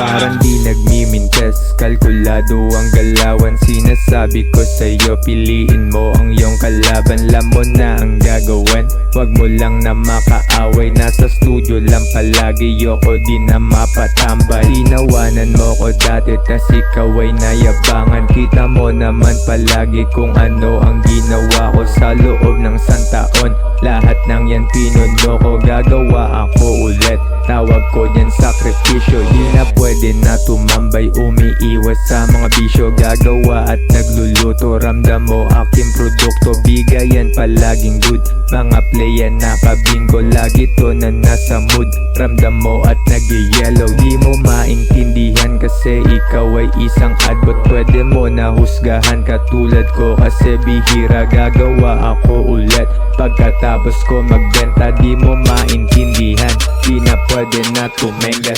parang di nagmimintes. Kalkulado ang galawan, sinasabi ko sa'yo, piliin mo ang iyong kalaban. Alam mo na ang gagawin, wag mo lang na makaaway. Nasa studio lang palagi, yoko di na mapatambay. Tinawanan mo ko dati, tas ikaw ay nayabangan. Kita mo naman palagi kung ano ang ginawa ko sa loob ng santaon. Lahat ng yan pinuno ko, gagawa ako ulit. Tawag ko yan sakripisyo, di na pwede na tumambay. Umiiwas sa mga bisyo, gagawa at nagluluto. Ramdam mo aking produkto, bigayan palaging good. Mga playan nakabingo, lagi to na nasa mood. Ramdam mo at nag-yellow, di mo maintindihan kasi ikaw ay isang adbot. Pwede mo na husgahan katulad ko kasi bihira, gagawa ako ulit. Pagkatapos ko magbenta, di mo maintindihan, di na pwede na tumengga.